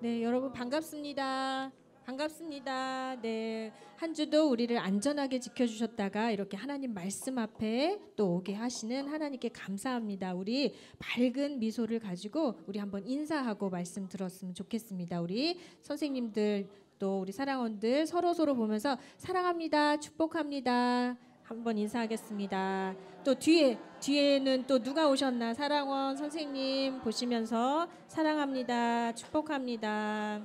네, 여러분 반갑습니다. 반갑습니다. 네, 한 주도 우리를 안전하게 지켜주셨다가 이렇게 하나님 말씀 앞에 또 오게 하시는 하나님께 감사합니다. 우리 밝은 미소를 가지고 우리 한번 인사하고 말씀 들었으면 좋겠습니다. 우리 선생님들 또 우리 사랑원들 서로 보면서 사랑합니다, 축복합니다. 한번 인사하겠습니다. 또 뒤에는 또 누가 오셨나? 사랑원 선생님 보시면서 사랑합니다, 축복합니다.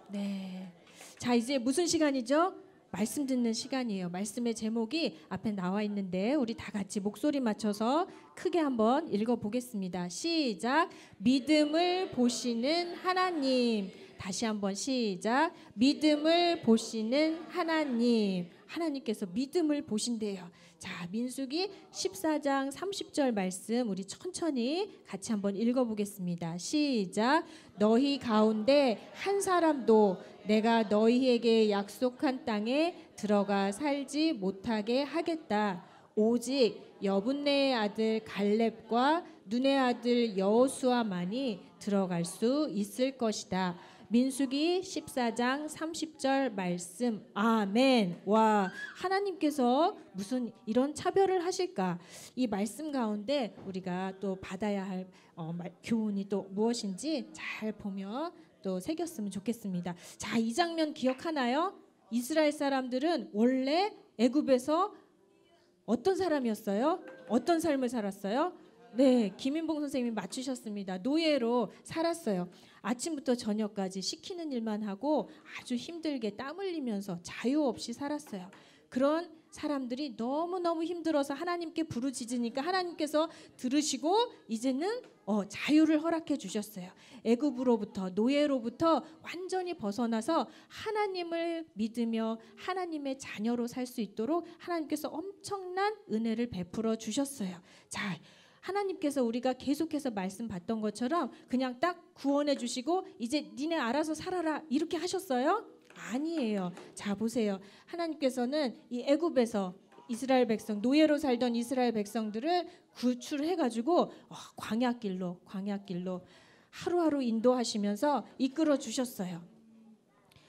네. 자, 이제 무슨 시간이죠? 말씀 듣는 시간이에요. 말씀의 제목이 앞에 나와 있는데 우리 다 같이 목소리 맞춰서 크게 한번 읽어보겠습니다. 시작. 믿음을 보시는 하나님. 다시 한번 시작. 믿음을 보시는 하나님. 하나님께서 믿음을 보신대요. 자, 민수기 14장 30절 말씀 우리 천천히 같이 한번 읽어보겠습니다. 시작. 너희 가운데 한 사람도 내가 너희에게 약속한 땅에 들어가 살지 못하게 하겠다. 오직 여분네의 아들 갈렙과 눈의 아들 여호수아만이 들어갈 수 있을 것이다. 민수기 14장 30절 말씀. 아멘. 와, 하나님께서 무슨 이런 차별을 하실까? 이 말씀 가운데 우리가 또 받아야 할 교훈이 또 무엇인지 잘 보며 또 새겼으면 좋겠습니다. 자, 이 장면 기억하나요? 이스라엘 사람들은 원래 애굽에서 어떤 사람이었어요? 어떤 삶을 살았어요? 네, 김인봉 선생님이 맞추셨습니다. 노예로 살았어요. 아침부터 저녁까지 시키는 일만 하고 아주 힘들게 땀 흘리면서 자유 없이 살았어요. 그런 사람들이 너무너무 힘들어서 하나님께 부르짖으니까 하나님께서 들으시고 이제는 자유를 허락해 주셨어요. 애굽으로부터 노예로부터 완전히 벗어나서 하나님을 믿으며 하나님의 자녀로 살 수 있도록 하나님께서 엄청난 은혜를 베풀어 주셨어요. 자, 하나님께서 우리가 계속해서 말씀 받던 것처럼 그냥 딱 구원해 주시고 이제 니네 알아서 살아라 이렇게 하셨어요? 아니에요. 자, 보세요. 하나님께서는 이 애굽에서 이스라엘 백성, 노예로 살던 이스라엘 백성들을 구출해 가지고 광야길로 하루하루 인도하시면서 이끌어 주셨어요.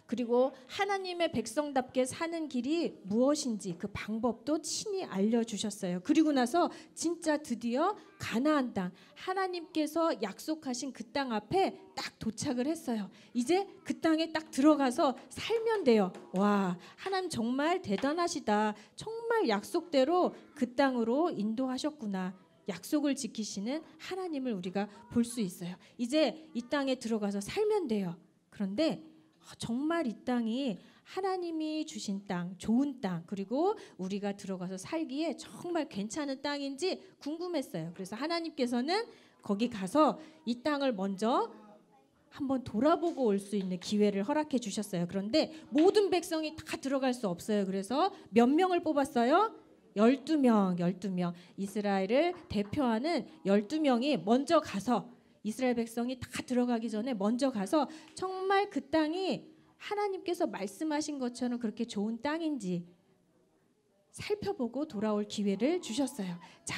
그리고 하나님의 백성답게 사는 길이 무엇인지 그 방법도 친히 알려주셨어요. 그리고 나서 진짜 드디어 가나안 땅, 하나님께서 약속하신 그 땅 앞에 딱 도착을 했어요. 이제 그 땅에 딱 들어가서 살면 돼요. 와, 하나님 정말 대단하시다. 정말 약속대로 그 땅으로 인도하셨구나. 약속을 지키시는 하나님을 우리가 볼 수 있어요. 이제 이 땅에 들어가서 살면 돼요. 그런데 정말 이 땅이 하나님이 주신 땅, 좋은 땅, 그리고 우리가 들어가서 살기에 정말 괜찮은 땅인지 궁금했어요. 그래서 하나님께서는 거기 가서 이 땅을 먼저 한번 돌아보고 올 수 있는 기회를 허락해 주셨어요. 그런데 모든 백성이 다 들어갈 수 없어요. 그래서 몇 명을 뽑았어요? 12명. 이스라엘을 대표하는 12명이 먼저 가서 이스라엘 백성이 다 들어가기 전에 먼저 가서 정말 그 땅이 하나님께서 말씀하신 것처럼 그렇게 좋은 땅인지 살펴보고 돌아올 기회를 주셨어요. 자,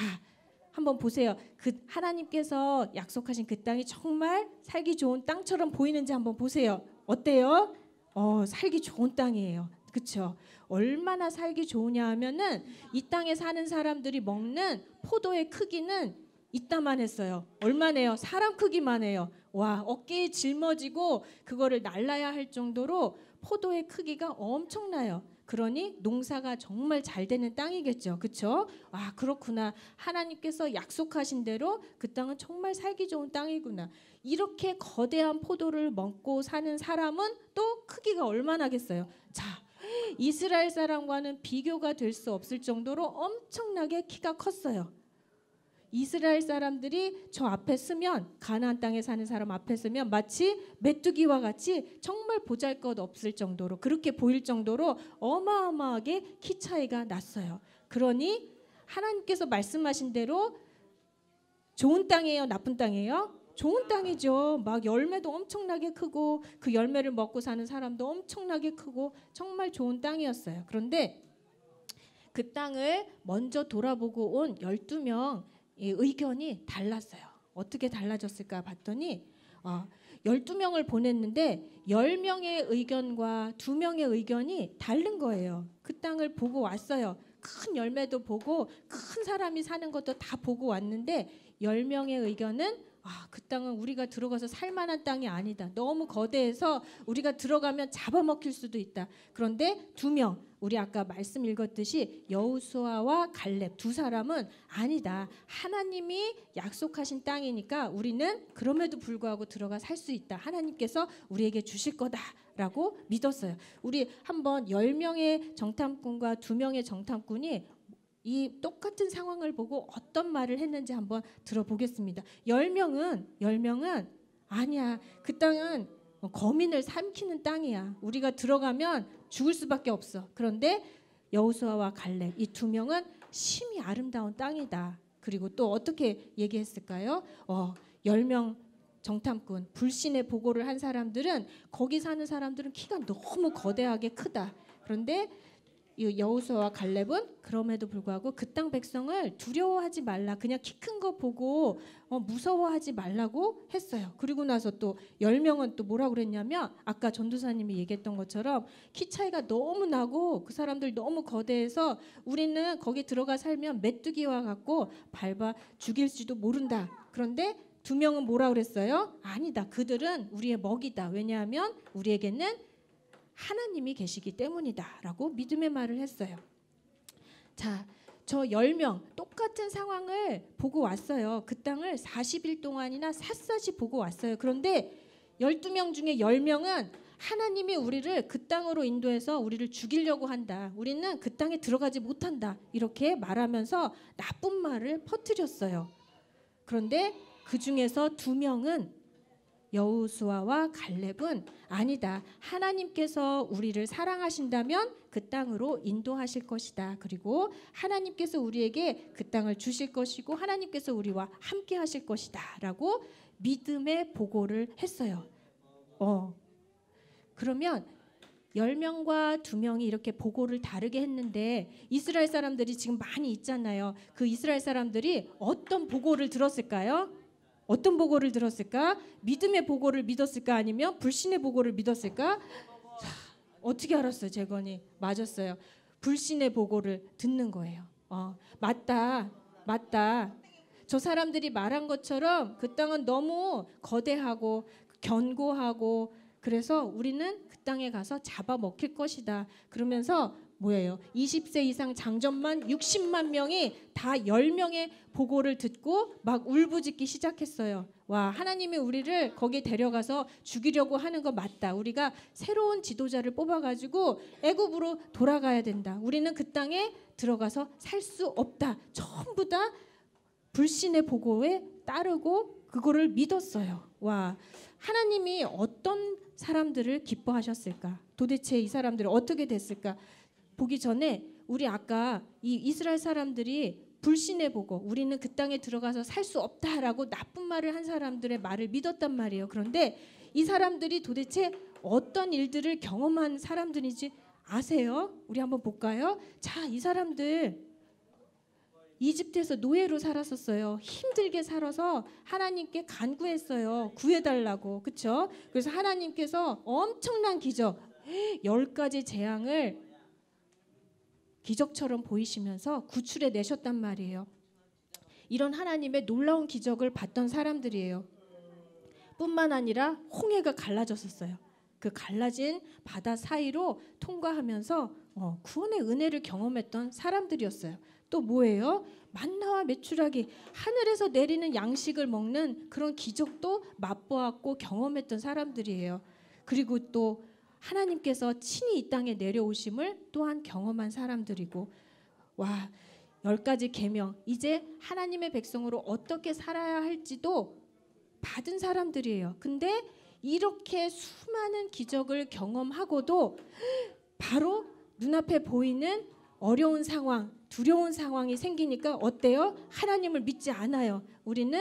한번 보세요. 그 하나님께서 약속하신 그 땅이 정말 살기 좋은 땅처럼 보이는지 한번 보세요. 어때요? 살기 좋은 땅이에요. 그렇죠? 얼마나 살기 좋으냐 하면은 이 땅에 사는 사람들이 먹는 포도의 크기는 이따만 했어요. 얼마네요? 사람 크기만 해요. 와, 어깨에 짊어지고 그거를 날라야 할 정도로 포도의 크기가 엄청나요. 그러니 농사가 정말 잘 되는 땅이겠죠. 그렇죠? 아, 그렇구나. 하나님께서 약속하신 대로 그 땅은 정말 살기 좋은 땅이구나. 이렇게 거대한 포도를 먹고 사는 사람은 또 크기가 얼마나겠어요. 자, 이스라엘 사람과는 비교가 될 수 없을 정도로 엄청나게 키가 컸어요. 이스라엘 사람들이 저 앞에 서면 가나안 땅에 사는 사람 앞에 서면 마치 메뚜기와 같이 정말 보잘것없을 정도로 그렇게 보일 정도로 어마어마하게 키 차이가 났어요. 그러니 하나님께서 말씀하신 대로 좋은 땅이에요, 나쁜 땅이에요? 좋은 땅이죠. 막 열매도 엄청나게 크고 그 열매를 먹고 사는 사람도 엄청나게 크고 정말 좋은 땅이었어요. 그런데 그 땅을 먼저 돌아보고 온 12명 의견이 달랐어요. 어떻게 달라졌을까 봤더니 12명을 보냈는데 10명의 의견과 2명의 의견이 다른 거예요. 그 땅을 보고 왔어요. 큰 열매도 보고 큰 사람이 사는 것도 다 보고 왔는데 10명의 의견은 그 땅은 우리가 들어가서 살만한 땅이 아니다. 너무 거대해서 우리가 들어가면 잡아먹힐 수도 있다. 그런데 2명, 우리 아까 말씀 읽었듯이 여호수아와 갈렙 두 사람은 아니다. 하나님이 약속하신 땅이니까 우리는 그럼에도 불구하고 들어가 살 수 있다. 하나님께서 우리에게 주실 거다라고 믿었어요. 우리 한번 10명의 정탐꾼과 2명의 정탐꾼이 이 똑같은 상황을 보고 어떤 말을 했는지 한번 들어보겠습니다. 10명은 아니야. 그 땅은 거민을 삼키는 땅이야. 우리가 들어가면 죽을 수밖에 없어. 그런데 여호수아와 갈렙 이 2명은 심히 아름다운 땅이다. 그리고 또 어떻게 얘기했을까요? 10명 정탐꾼 불신의 보고를 한 사람들은 거기 사는 사람들은 키가 너무 거대하게 크다. 그런데 이 여호수아와 갈렙은 그럼에도 불구하고 그 땅 백성을 두려워하지 말라. 그냥 키 큰 거 보고 무서워하지 말라고 했어요. 그리고 나서 또 10명은 또 뭐라고 그랬냐면 아까 전도사님이 얘기했던 것처럼 키 차이가 너무 나고 그 사람들 너무 거대해서 우리는 거기 들어가 살면 메뚜기와 같고 밟아 죽일지도 모른다. 그런데 2명은 뭐라 그랬어요? 아니다. 그들은 우리의 먹이다. 왜냐하면 우리에게는 하나님이 계시기 때문이다라고 믿음의 말을 했어요. 자, 저 10명 똑같은 상황을 보고 왔어요. 그 땅을 40일 동안이나 샅샅이 보고 왔어요. 그런데 12명 중에 10명은 하나님이 우리를 그 땅으로 인도해서 우리를 죽이려고 한다. 우리는 그 땅에 들어가지 못한다. 이렇게 말하면서 나쁜 말을 퍼뜨렸어요. 그런데 그 중에서 2명은 여호수아와 갈렙은 아니다. 하나님께서 우리를 사랑하신다면 그 땅으로 인도하실 것이다. 그리고 하나님께서 우리에게 그 땅을 주실 것이고 하나님께서 우리와 함께 하실 것이다. 라고 믿음의 보고를 했어요. 그러면 10명과 2명이 이렇게 보고를 다르게 했는데 이스라엘 사람들이 지금 많이 있잖아요. 그 이스라엘 사람들이 어떤 보고를 들었을까요? 어떤 보고를 들었을까? 믿음의 보고를 믿었을까? 아니면 불신의 보고를 믿었을까? 어떻게 알았어요? 재건이 맞았어요. 불신의 보고를 듣는 거예요. 맞다. 저 사람들이 말한 것처럼 그 땅은 너무 거대하고 견고하고 그래서 우리는 그 땅에 가서 잡아먹힐 것이다. 그러면서 뭐예요? 20세 이상 장전만 60만 명이 다 10명의 보고를 듣고 막 울부짖기 시작했어요. 와, 하나님이 우리를 거기에 데려가서 죽이려고 하는 거 맞다. 우리가 새로운 지도자를 뽑아가지고 애굽으로 돌아가야 된다. 우리는 그 땅에 들어가서 살 수 없다. 전부 다 불신의 보고에 따르고 그거를 믿었어요. 와, 하나님이 어떤 사람들을 기뻐하셨을까? 도대체 이 사람들이 어떻게 됐을까? 보기 전에 우리 아까 이 이스라엘 사람들이 불신의 보고 우리는 그 땅에 들어가서 살 수 없다라고 나쁜 말을 한 사람들의 말을 믿었단 말이에요. 그런데 이 사람들이 도대체 어떤 일들을 경험한 사람들인지 아세요? 우리 한번 볼까요? 자, 이 사람들 이집트에서 노예로 살았었어요. 힘들게 살아서 하나님께 간구했어요. 구해달라고. 그렇죠? 그래서 하나님께서 엄청난 기적 10가지 재앙을 기적처럼 보이시면서 구출해 내셨단 말이에요. 이런 하나님의 놀라운 기적을 봤던 사람들이에요. 뿐만 아니라 홍해가 갈라졌었어요. 그 갈라진 바다 사이로 통과하면서 구원의 은혜를 경험했던 사람들이었어요. 또 뭐예요? 만나와 메추라기, 하늘에서 내리는 양식을 먹는 그런 기적도 맛보았고 경험했던 사람들이에요. 그리고 또 하나님께서 친히 이 땅에 내려오심을 또한 경험한 사람들이고, 와, 10가지 계명, 이제 하나님의 백성으로 어떻게 살아야 할지도 받은 사람들이에요. 근데 이렇게 수많은 기적을 경험하고도 바로 눈앞에 보이는 어려운 상황, 두려운 상황이 생기니까 어때요? 하나님을 믿지 않아요. 우리는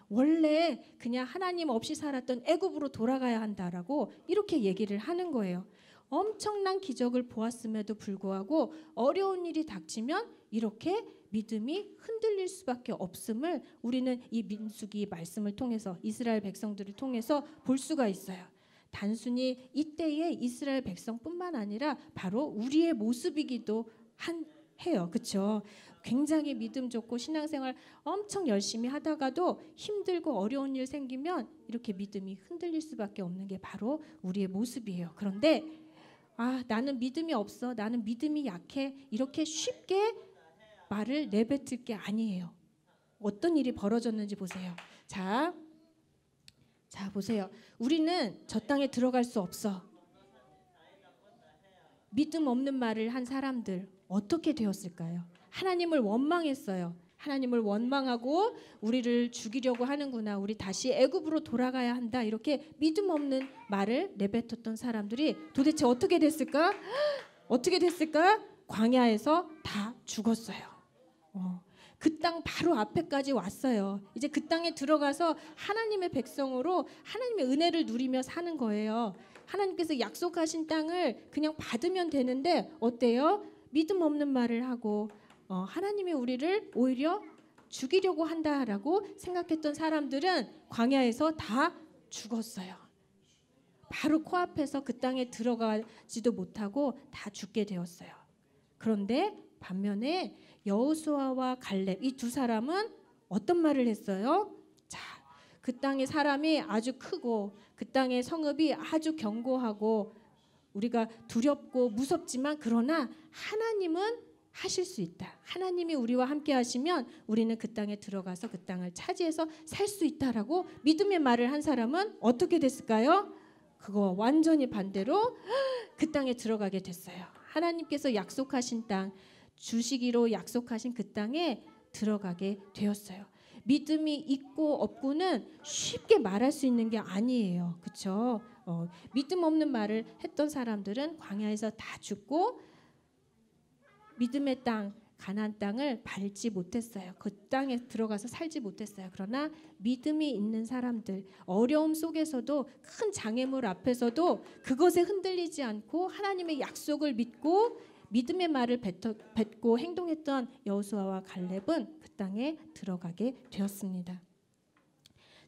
원래 그냥 하나님 없이 살았던 애굽으로 돌아가야 한다라고 이렇게 얘기를 하는 거예요. 엄청난 기적을 보았음에도 불구하고 어려운 일이 닥치면 이렇게 믿음이 흔들릴 수밖에 없음을 우리는 이 민수기 말씀을 통해서 이스라엘 백성들을 통해서 볼 수가 있어요. 단순히 이때의 이스라엘 백성뿐만 아니라 바로 우리의 모습이기도 해요. 그렇죠? 굉장히 믿음 좋고 신앙생활 엄청 열심히 하다가도 힘들고 어려운 일 생기면 이렇게 믿음이 흔들릴 수밖에 없는 게 바로 우리의 모습이에요. 그런데 나는 믿음이 없어, 나는 믿음이 약해, 이렇게 쉽게 말을 내뱉을 게 아니에요. 어떤 일이 벌어졌는지 보세요. 자 보세요. 우리는 저 땅에 들어갈 수 없어. 믿음 없는 말을 한 사람들 어떻게 되었을까요? 하나님을 원망했어요. 하나님을 원망하고 우리를 죽이려고 하는구나, 우리 다시 애굽으로 돌아가야 한다, 이렇게 믿음 없는 말을 내뱉었던 사람들이 도대체 어떻게 됐을까? 어떻게 됐을까? 광야에서 다 죽었어요. 그 땅 바로 앞에까지 왔어요. 이제 그 땅에 들어가서 하나님의 백성으로 하나님의 은혜를 누리며 사는 거예요. 하나님께서 약속하신 땅을 그냥 받으면 되는데 어때요? 믿음 없는 말을 하고 하나님이 우리를 오히려 죽이려고 한다라고 생각했던 사람들은 광야에서 다 죽었어요. 바로 코앞에서 그 땅에 들어가지도 못하고 다 죽게 되었어요. 그런데 반면에 여호수아와 갈렙, 이 두 사람은 어떤 말을 했어요? 자, 그 땅의 사람이 아주 크고 그 땅의 성읍이 아주 견고하고 우리가 두렵고 무섭지만 그러나 하나님은 하실 수 있다. 하나님이 우리와 함께 하시면 우리는 그 땅에 들어가서 그 땅을 차지해서 살 수 있다라고 믿음의 말을 한 사람은 어떻게 됐을까요? 그거 완전히 반대로 그 땅에 들어가게 됐어요. 하나님께서 약속하신 땅, 주시기로 약속하신 그 땅에 들어가게 되었어요. 믿음이 있고 없고는 쉽게 말할 수 있는 게 아니에요. 그렇죠? 믿음 없는 말을 했던 사람들은 광야에서 다 죽고 믿음의 땅, 가나안 땅을 밟지 못했어요. 그 땅에 들어가서 살지 못했어요. 그러나 믿음이 있는 사람들, 어려움 속에서도 큰 장애물 앞에서도 그것에 흔들리지 않고 하나님의 약속을 믿고 믿음의 말을 뱉고 행동했던 여호수아와 갈렙은 그 땅에 들어가게 되었습니다.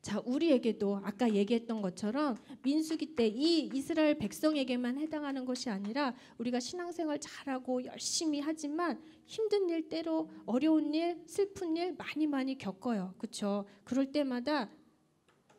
자, 우리에게도 아까 얘기했던 것처럼 민수기 때 이 이스라엘 백성에게만 해당하는 것이 아니라 우리가 신앙생활 잘하고 열심히 하지만 힘든 일, 때로 어려운 일, 슬픈 일 많이 겪어요. 그렇죠? 그럴 때마다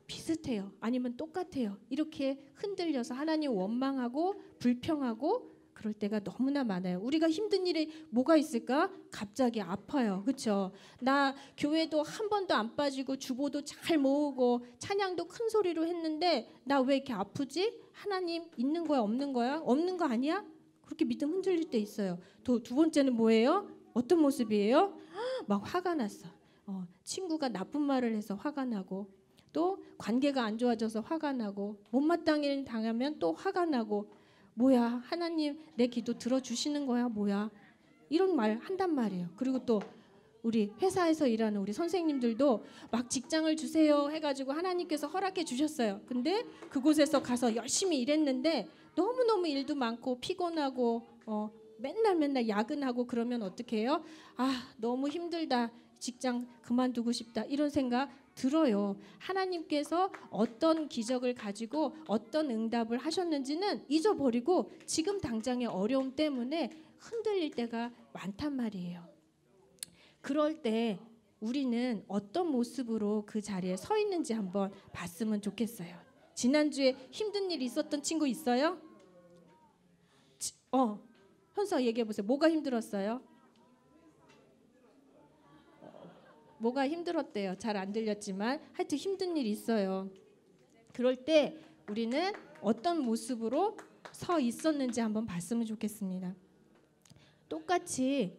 비슷해요. 아니면 똑같아요. 이렇게 흔들려서 하나님 원망하고 불평하고 그럴 때가 너무나 많아요. 우리가 힘든 일이 뭐가 있을까? 갑자기 아파요. 그렇죠? 나 교회도 한 번도 안 빠지고 주보도 잘 모으고 찬양도 큰 소리로 했는데 나 왜 이렇게 아프지? 하나님 있는 거야, 없는 거야? 없는 거 아니야? 그렇게 믿음 흔들릴 때 있어요. 두 번째는 뭐예요? 어떤 모습이에요? 막 화가 났어. 친구가 나쁜 말을 해서 화가 나고 또 관계가 안 좋아져서 화가 나고 못마땅한 일 당하면 또 화가 나고 뭐야, 하나님 내 기도 들어주시는 거야, 뭐야, 이런 말 한단 말이에요. 그리고 또 우리 회사에서 일하는 우리 선생님들도 막 직장을 주세요 해가지고 하나님께서 허락해 주셨어요. 근데 그곳에서 가서 열심히 일했는데 너무너무 일도 많고 피곤하고 맨날 야근하고 그러면 어떻게 해요? 너무 힘들다, 직장 그만두고 싶다, 이런 생각 들어요. 하나님께서 어떤 기적을 가지고 어떤 응답을 하셨는지는 잊어버리고 지금 당장의 어려움 때문에 흔들릴 때가 많단 말이에요. 그럴 때 우리는 어떤 모습으로 그 자리에 서 있는지 한번 봤으면 좋겠어요. 지난주에 힘든 일 있었던 친구 있어요? 현서 얘기해 보세요. 뭐가 힘들었어요? 뭐가 힘들었대요. 잘 안 들렸지만 하여튼 힘든 일이 있어요. 그럴 때 우리는 어떤 모습으로 서 있었는지 한번 봤으면 좋겠습니다. 똑같이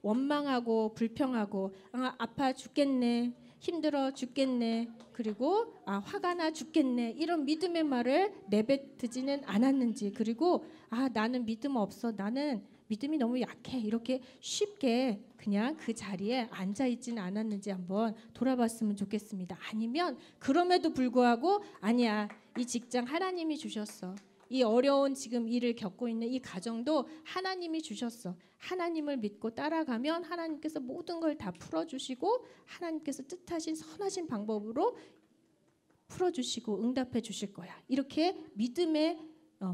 원망하고 불평하고 아파 죽겠네, 힘들어 죽겠네, 그리고 화가 나 죽겠네, 이런 믿음의 말을 내뱉지는 않았는지, 그리고 나는 믿음 없어, 나는 믿음이 너무 약해, 이렇게 쉽게 그냥 그 자리에 앉아있지는 않았는지 한번 돌아봤으면 좋겠습니다. 아니면 그럼에도 불구하고 아니야, 이 직장 하나님이 주셨어, 이 어려운 지금 일을 겪고 있는 이 가정도 하나님이 주셨어. 하나님을 믿고 따라가면 하나님께서 모든 걸 다 풀어주시고 하나님께서 뜻하신 선하신 방법으로 풀어주시고 응답해 주실 거야. 이렇게 믿음의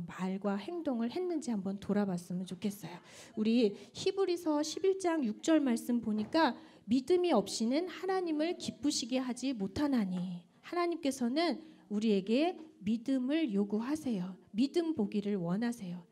말과 행동을 했는지 한번 돌아봤으면 좋겠어요. 우리 히브리서 11장 6절 말씀 보니까 믿음이 없이는 하나님을 기쁘시게 하지 못하나니, 하나님께서는 우리에게 믿음을 요구하세요. 믿음 보기를 원하세요.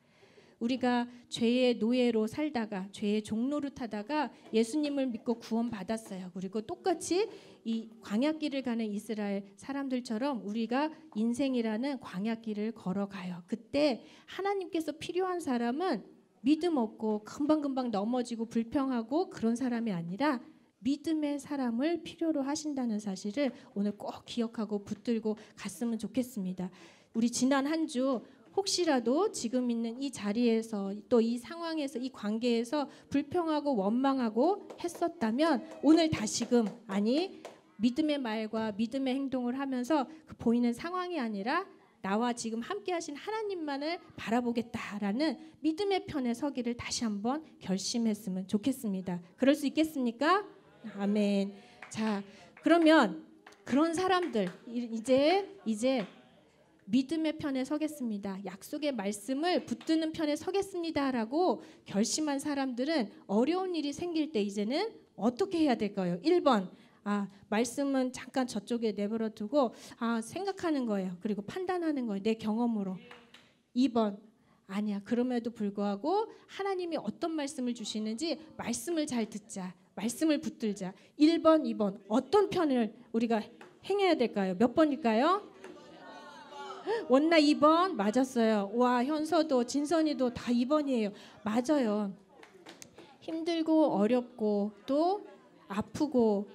우리가 죄의 노예로 살다가 죄의 종노릇 하다가 예수님을 믿고 구원받았어요. 그리고 똑같이 이 광야길을 가는 이스라엘 사람들처럼 우리가 인생이라는 광야길을 걸어가요. 그때 하나님께서 필요한 사람은 믿음 없고 금방금방 넘어지고 불평하고 그런 사람이 아니라 믿음의 사람을 필요로 하신다는 사실을 오늘 꼭 기억하고 붙들고 갔으면 좋겠습니다. 우리 지난 한 주 혹시라도 지금 있는 이 자리에서 또 이 상황에서 이 관계에서 불평하고 원망하고 했었다면 오늘 다시금 아니 믿음의 말과 믿음의 행동을 하면서 그 보이는 상황이 아니라 나와 지금 함께 하신 하나님만을 바라보겠다라는 믿음의 편에 서기를 다시 한번 결심했으면 좋겠습니다. 그럴 수 있겠습니까? 아멘. 자, 그러면 그런 사람들 이제 믿음의 편에 서겠습니다. 약속의 말씀을 붙드는 편에 서겠습니다라고 결심한 사람들은 어려운 일이 생길 때 이제는 어떻게 해야 될까요? 1번, 말씀은 잠깐 저쪽에 내버려 두고 생각하는 거예요. 그리고 판단하는 거예요. 내 경험으로. 2번, 아니야. 그럼에도 불구하고 하나님이 어떤 말씀을 주시는지 말씀을 잘 듣자. 말씀을 붙들자. 1번, 2번 어떤 편을 우리가 행해야 될까요? 몇 번일까요? 원나 2번 맞았어요. 와, 현서도 진선이도 다 2번이에요. 맞아요. 힘들고 어렵고 또 아프고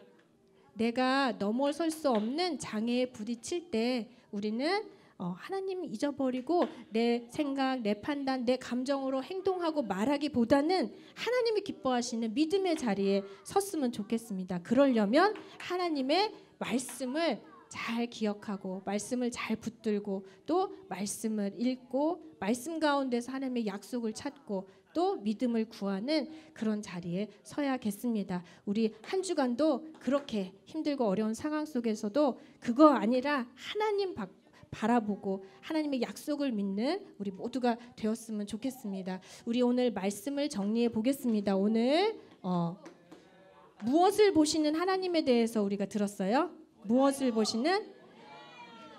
내가 넘어설 수 없는 장애에 부딪힐 때 우리는 하나님 잊어버리고 내 생각, 내 판단, 내 감정으로 행동하고 말하기보다는 하나님이 기뻐하시는 믿음의 자리에 섰으면 좋겠습니다. 그러려면 하나님의 말씀을 잘 기억하고 말씀을 잘 붙들고 또 말씀을 읽고 말씀 가운데서 하나님의 약속을 찾고 또 믿음을 구하는 그런 자리에 서야겠습니다. 우리 한 주간도 그렇게 힘들고 어려운 상황 속에서도 그거 아니라 하나님 바라보고 하나님의 약속을 믿는 우리 모두가 되었으면 좋겠습니다. 우리 오늘 말씀을 정리해 보겠습니다. 오늘 무엇을 보시는 하나님에 대해서 우리가 들었어요? 무엇을 보시는?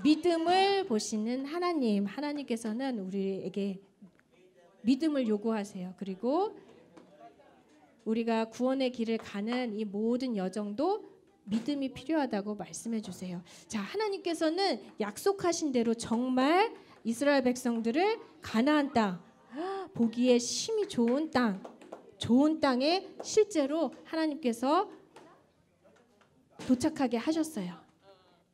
믿음을 보시는 하나님. 하나님께서는 우리에게 믿음을 요구하세요. 그리고 우리가 구원의 길을 가는 이 모든 여정도 믿음이 필요하다고 말씀해 주세요. 자, 하나님께서는 약속하신 대로 정말 이스라엘 백성들을 가나안 땅, 보기에 심히 좋은 땅에 실제로 하나님께서 도착하게 하셨어요.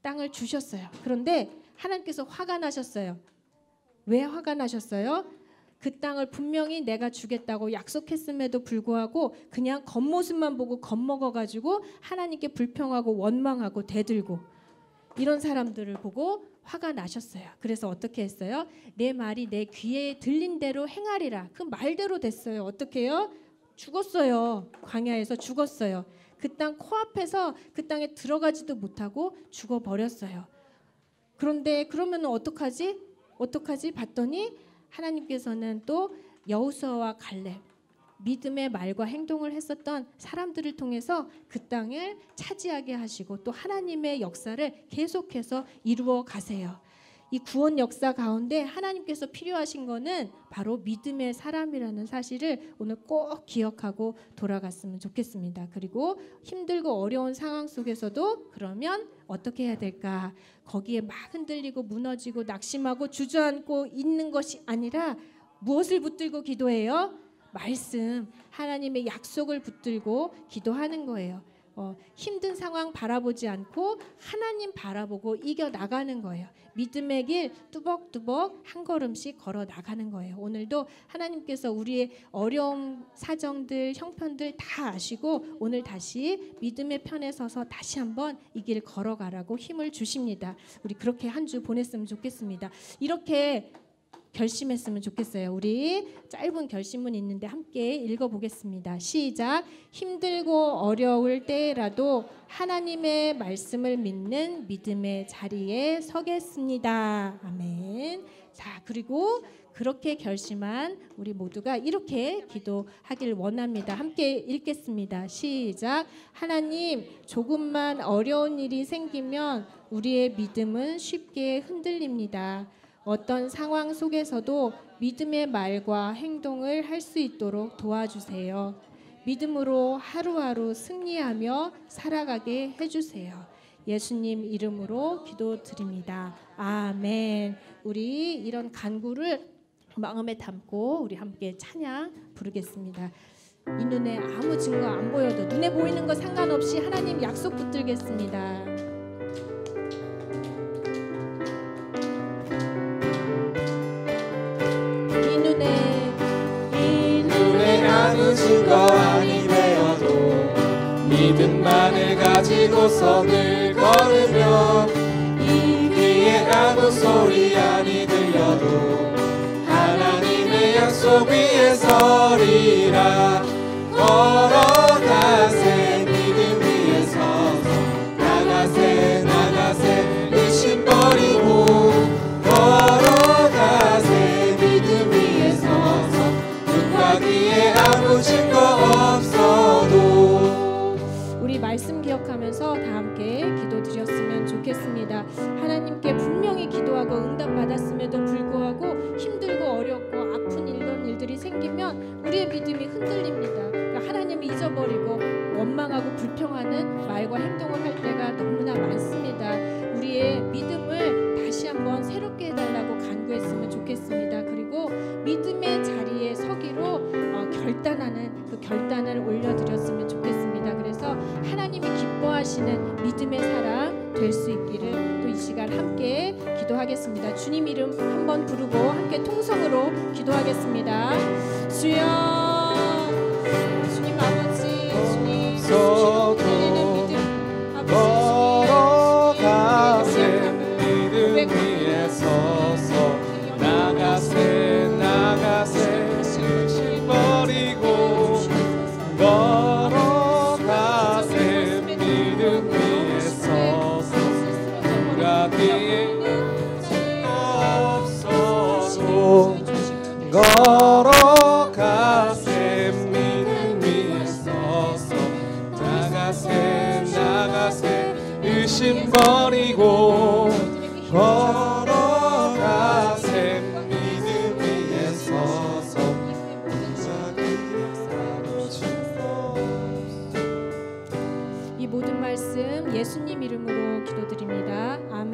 땅을 주셨어요. 그런데 하나님께서 화가 나셨어요. 왜 화가 나셨어요? 그 땅을 분명히 내가 주겠다고 약속했음에도 불구하고 그냥 겉모습만 보고 겁먹어가지고 하나님께 불평하고 원망하고 대들고 이런 사람들을 보고 화가 나셨어요. 그래서 어떻게 했어요? 내 말이 내 귀에 들린 대로 행하리라. 그 말대로 됐어요. 어떻게 해요? 죽었어요. 광야에서 죽었어요. 그 땅 코앞에서 그 땅에 들어가지도 못하고 죽어버렸어요. 그런데 그러면 어떡하지 봤더니 하나님께서는 또 여호수아와 갈렙 믿음의 말과 행동을 했었던 사람들을 통해서 그 땅을 차지하게 하시고 또 하나님의 역사를 계속해서 이루어 가세요. 이 구원 역사 가운데 하나님께서 필요하신 거는 바로 믿음의 사람이라는 사실을 오늘 꼭 기억하고 돌아갔으면 좋겠습니다. 그리고 힘들고 어려운 상황 속에서도 그러면 어떻게 해야 될까? 거기에 막 흔들리고 무너지고 낙심하고 주저앉고 있는 것이 아니라 무엇을 붙들고 기도해요? 말씀, 하나님의 약속을 붙들고 기도하는 거예요. 힘든 상황 바라보지 않고 하나님 바라보고 이겨나가는 거예요. 믿음의 길 뚜벅뚜벅 한 걸음씩 걸어 나가는 거예요. 오늘도 하나님께서 우리의 어려움, 사정들, 형편들 다 아시고 오늘 다시 믿음의 편에 서서 다시 한번 이 길 걸어가라고 힘을 주십니다. 우리 그렇게 한 주 보냈으면 좋겠습니다. 이렇게 결심했으면 좋겠어요. 우리 짧은 결심문 있는데 함께 읽어보겠습니다. 시작. 힘들고 어려울 때라도 하나님의 말씀을 믿는 믿음의 자리에 서겠습니다. 아멘. 자, 그리고 그렇게 결심한 우리 모두가 이렇게 기도하길 원합니다. 함께 읽겠습니다. 시작. 하나님, 조금만 어려운 일이 생기면 우리의 믿음은 쉽게 흔들립니다. 어떤 상황 속에서도 믿음의 말과 행동을 할 수 있도록 도와주세요. 믿음으로 하루하루 승리하며 살아가게 해주세요. 예수님 이름으로 기도드립니다. 아멘. 우리 이런 간구를 마음에 담고 우리 함께 찬양 부르겠습니다. 이 눈에 아무 증거 안 보여도 눈에 보이는 거 상관없이 하나님 약속 붙들겠습니다. 이 눈에 아무 증거 아니 되어도 믿음만을 가지고서 늘 걸으며 이 귀에 아무 소리 아니 들려도 하나님의 약속 위에 서리라. 걸어가세 믿음 위에 서서 나가세 나가세 의심 버리고 걸어가세 믿음 위에 서서 눈과 귀에 아무 증거 없어도. 우리 말씀 기억하면서 다 함께 기도드렸으면 좋겠습니다. 하나님께 분명히 기도하고 응답받았음에도 불구하고 힘들고 어렵고 아픈 이런 일들이 생기면 우리의 믿음이 흔들립니다. 그러니까 하나님이 잊어버리고 원망하고 불평하는 말과 행동을 할 때가 너무나 많습니다. 우리의 믿음을 다시 한번 새롭게 해달라고 간구했으면 좋겠습니다. 그리고 믿음의 자리에 서기로 결단하는 그 결단을 올려드렸으면 좋겠습니다. 그래서 하나님이 기뻐하시는 믿음의 사람 될 수 있기를 또 이 시간 함께 기도하겠습니다. 주님 이름 한번 부르고 함께 통성으로 기도하겠습니다. 주여, 주님 아버지, 주님 주시는 믿음 걸어가세 믿음 위에 서서 나가세 나가세 의심 버리고 걸어가세 믿음 위에 서서 누가 뒤에 없어도 걸어가세 믿음 위에 서서 나가세 나가세 의심 버리고 걸어가세 믿음 위에 서서 이 모든 말씀 예수님 이름으로 기도드립니다. 아멘.